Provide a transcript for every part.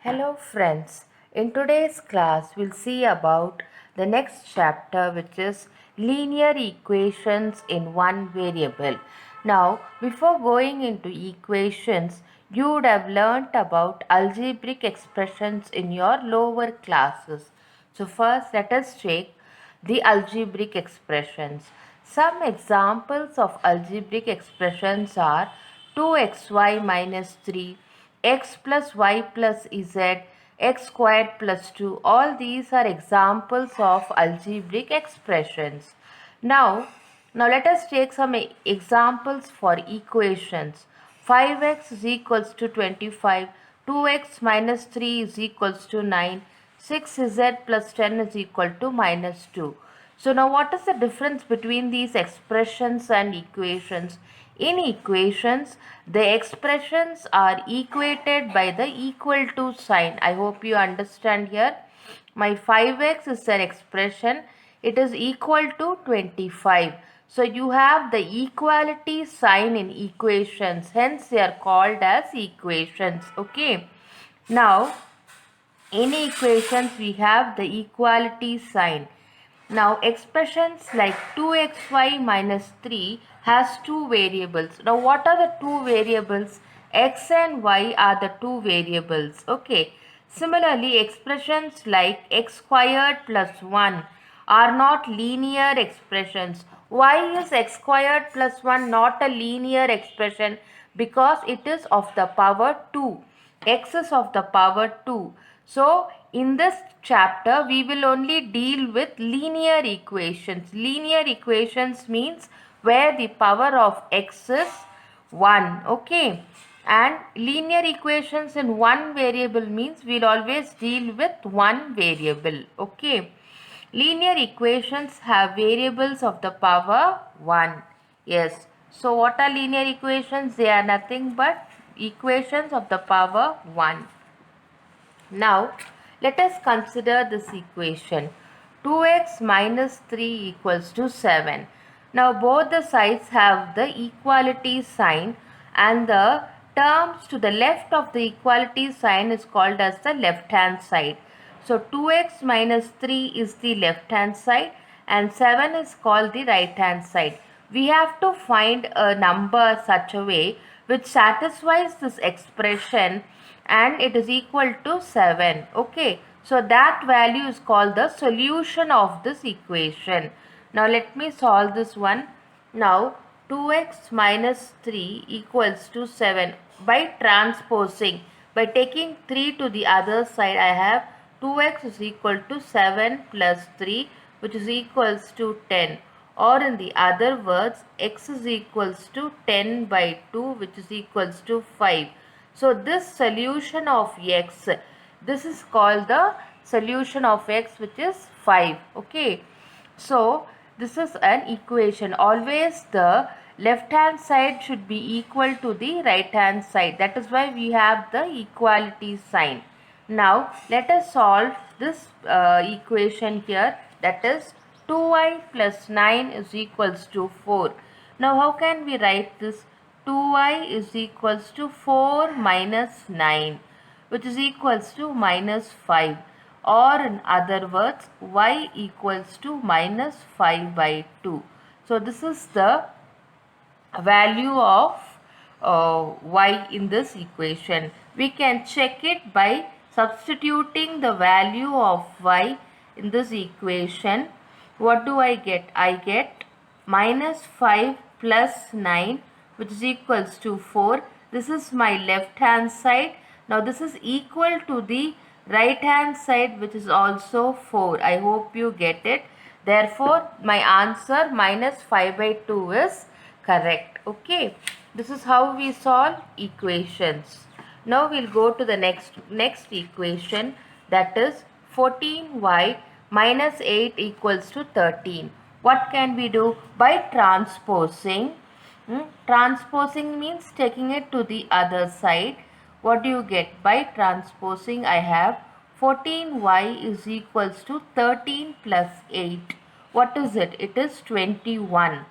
Hello friends, in today's class we'll see about the next chapter, which is linear equations in one variable. Now before going into equations, you would have learnt about algebraic expressions in your lower classes. So first let us check the algebraic expressions. Some examples of algebraic expressions are 2xy minus 3, x plus y plus z, x squared plus 2. All these are examples of algebraic expressions. Now let us take some examples for equations. 5x is equals to 25, 2x minus 3 is equals to 9, 6z plus 10 is equal to minus 2. So now what is the difference between these expressions and equations? In equations, the expressions are equated by the equal to sign. I hope you understand here. My 5x is an expression. It is equal to 25. So you have the equality sign in equations. Hence they are called as equations. Okay. Now in equations we have the equality sign. Now expressions like 2xy minus 3 has two variables. Now what are the two variables? X and y are the two variables. Okay. Similarly, expressions like x squared plus 1 are not linear expressions. Why is x squared plus 1 not a linear expression? Because it is of the power 2. X is of the power 2. So in this chapter we will only deal with linear equations. Linear equations means where the power of x is 1. Okay. And linear equations in one variable means we'll always deal with one variable. Okay. Linear equations have variables of the power 1. Yes. So what are linear equations? They are nothing but equations of the power 1. Now let us consider this equation. 2x minus 3 equals to 7. Now both the sides have the equality sign, and the terms to the left of the equality sign is called as the left hand side. So 2x minus 3 is the left hand side and 7 is called the right hand side. We have to find a number such a way which satisfies this expression and it is equal to 7. Okay. So that value is called the solution of this equation. Now let me solve this one. Now 2x minus 3 equals to 7. By transposing, by taking 3 to the other side, I have 2x is equal to 7 plus 3, which is equals to 10. Or in the other words, x is equals to 10 by 2, which is equals to 5. So this solution of x, this is called the solution of x, which is 5. Okay. So this is an equation. Always the left hand side should be equal to the right hand side. That is why we have the equality sign. Now let us solve this equation here, that is 2y plus 9 is equals to 4. Now how can we write this? 2y is equals to 4 minus 9, which is equals to minus 5, or in other words y equals to minus 5 by 2. So this is the value of y in this equation. We can check it by substituting the value of y in this equation. What do I get? I get minus 5 plus 9, which is equals to 4. This is my left hand side. Now this is equal to the right hand side, which is also 4. I hope you get it. Therefore my answer minus 5 by 2 is correct. Okay. This is how we solve equations. Now we'll go to the next equation, that is 14y minus 8 equals to 13. What can we do? By transposing. Transposing means taking it to the other side. What do you get? By transposing, I have 14y is equals to 13 plus 8. What is it? It is 21.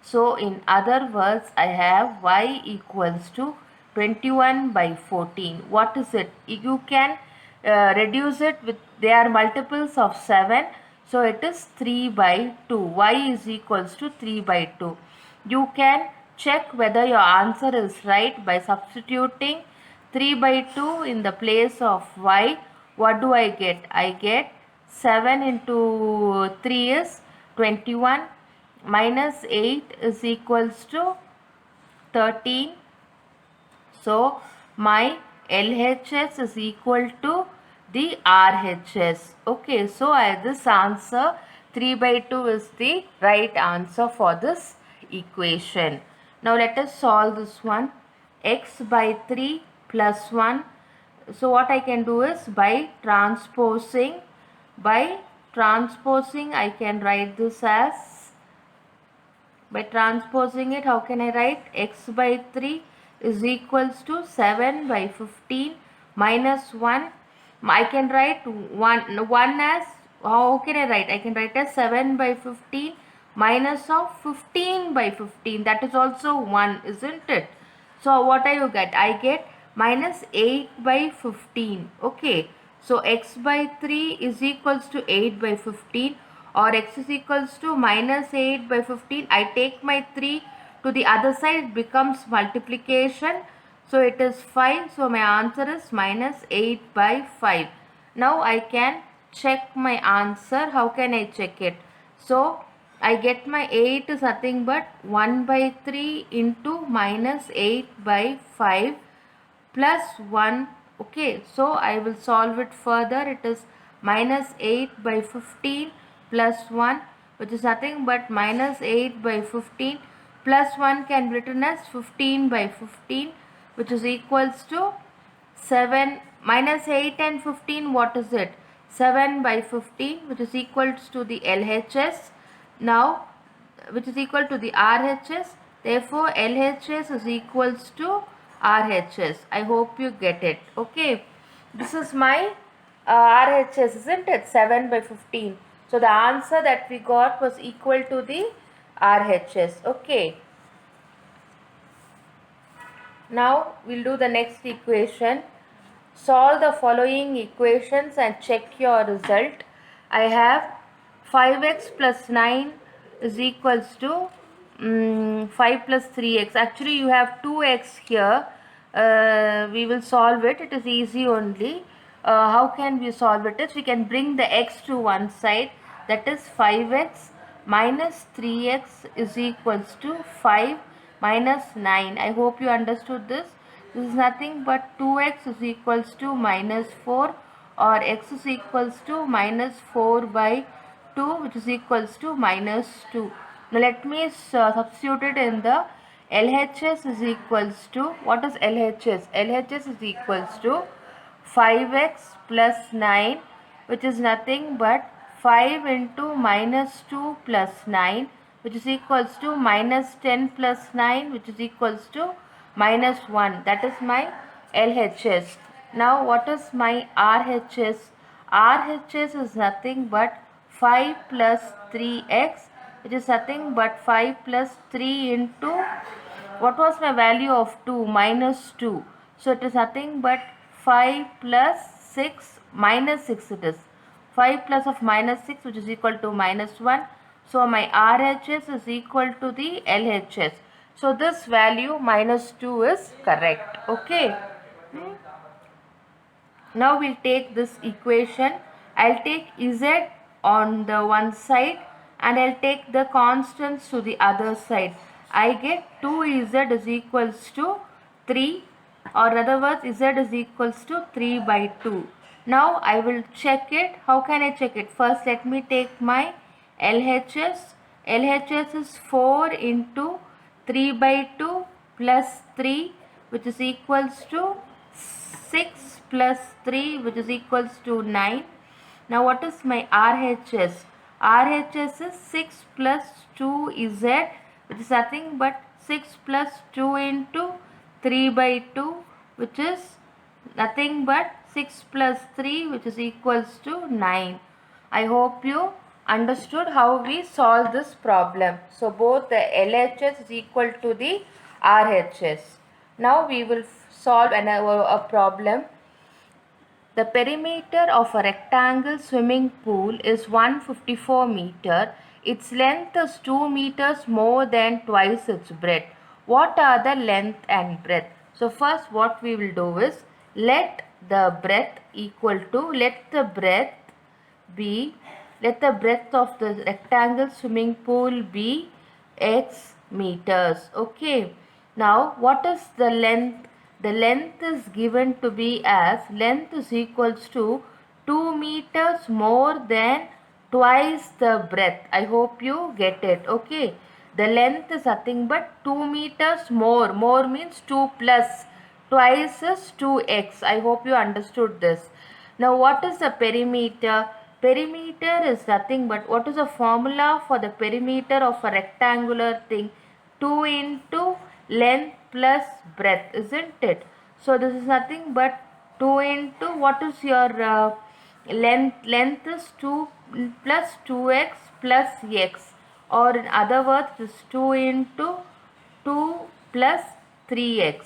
So in other words, I have y equals to 21 by 14. What is it? You can reduce it with, they are multiples of 7, so it is 3 by 2. Y is equals to 3 by 2. You can check whether your answer is right by substituting 3 by 2 in the place of y. What do I get? I get 7 into 3 is 21, minus 8 is equals to 13. So my LHS is equal to the RHS. Okay, so this answer 3 by 2 is the right answer for this equation. Now let us solve this one. X by 3 plus 1. So what I can do is by transposing I can write this as, by transposing it, how can I write? X by 3 is equals to 7 by 15 minus 1. I can write 1 as, how can I write? I can write as 7 by 15 minus of 15 by 15. That is also 1, isn't it? So what I will get? I get minus 8 by 15. Okay. So x by 3 is equals to 8 by 15, or x is equals to minus 8 by 15. I take my 3 to the other side, it becomes multiplication. So it is 5. So my answer is minus 8 by 5. Now I can check my answer. How can I check it? So I get my 8 is nothing but 1 by 3 into minus 8 by 5 plus 1. Okay, so I will solve it further. It is minus 8 by 15 plus 1, which is nothing but minus 8 by 15 plus 1 can be written as 15 by 15, which is equals to 7. Minus 8 and 15, what is it? 7 by 15, which is equals to the LHS. Now, which is equal to the RHS. Therefore, LHS is equals to RHS. I hope you get it. Okay. This is my RHS, isn't it? 7 by 15. So, the answer that we got was equal to the RHS. Okay. Now, we'll do the next equation. Solve the following equations and check your result. I have 5x plus 9 is equals to 5 plus 3x. Actually, you have 2x here. We will solve it. It is easy only. How can we solve it? Is we can bring the x to one side. That is 5x minus 3x is equals to 5 minus 9. I hope you understood this. This is nothing but 2x is equals to minus 4, or x is equals to minus 4 by 2, which is equals to minus 2. Now let me substitute it in the LHS is equals to, what is LHS? LHS is equals to 5x plus 9, which is nothing but 5 into minus 2 plus 9, which is equals to minus 10 plus 9, which is equals to minus 1. That is my LHS. Now what is my RHS? RHS is nothing but 5 plus 3x, which is nothing but 5 plus 3 into, what was my value of 2? Minus 2. So it is nothing but 5 plus 6 minus 6 it is. 5 plus of minus 6, which is equal to minus 1. So my RHS is equal to the LHS. So this value minus 2 is correct. Okay. Now we'll take this equation. I'll take Z on the one side and I'll take the constants to the other side. I get 2Z is equals to 3, or in other words Z is equals to 3 by 2. Now I will check it. How can I check it? First let me take my LHS. LHS is 4 into 3 by 2 plus 3, which is equals to 6 plus 3, which is equals to 9. Now what is my RHS? RHS is 6 plus 2Z, which is nothing but 6 plus 2 into 3 by 2, which is nothing but 6 plus 3, which is equals to 9. I hope you understood how we solve this problem. So both the LHS is equal to the RHS. Now we will solve a problem. the perimeter of a rectangle swimming pool is 154 meter. Its length is 2 meters more than twice its breadth. What are the length and breadth? So first what we will do is let the breadth be let the breadth of the rectangle swimming pool be x meters. Okay. Now what is the length? The length is given to be as length is equals to 2 meters more than twice the breadth. I hope you get it. Okay. The length is nothing but 2 meters more. More means 2 plus. Twice is 2x. I hope you understood this. Now what is the perimeter? Perimeter is nothing but what is the formula for the perimeter of a rectangular thing? 2 into length plus breadth, isn't it? So this is nothing but 2 into what is your length? Length is 2 plus 2x plus x, or in other words is 2 into 2 plus 3x.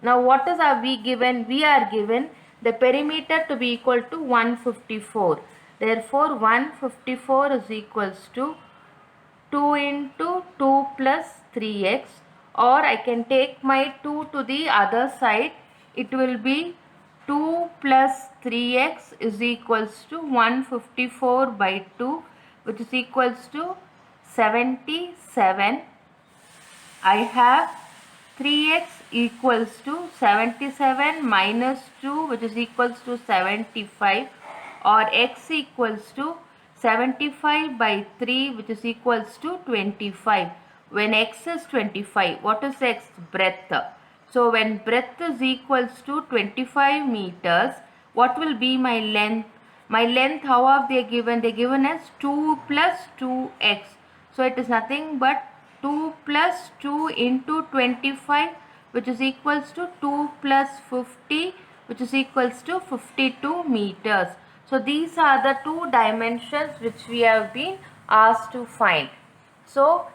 Now what is are we given? We are given the perimeter to be equal to 154. Therefore 154 is equals to 2 into 2 plus 3x, or I can take my 2 to the other side. It will be 2 plus 3x is equals to 154 by 2, which is equals to 77. I have 3x equals to 77 minus 2, which is equals to 75, or x equals to 75 by 3, which is equals to 25. When x is 25, what is x? Breadth. So when breadth is equals to 25 meters, what will be my length? My length, how are they given? They given as 2 plus 2x. So it is nothing but 2 plus 2 into 25, which is equals to 2 plus 50, which is equals to 52 meters. So these are the two dimensions which we have been asked to find. So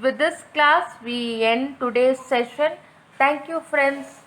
with this class we end today's session. Thank you friends.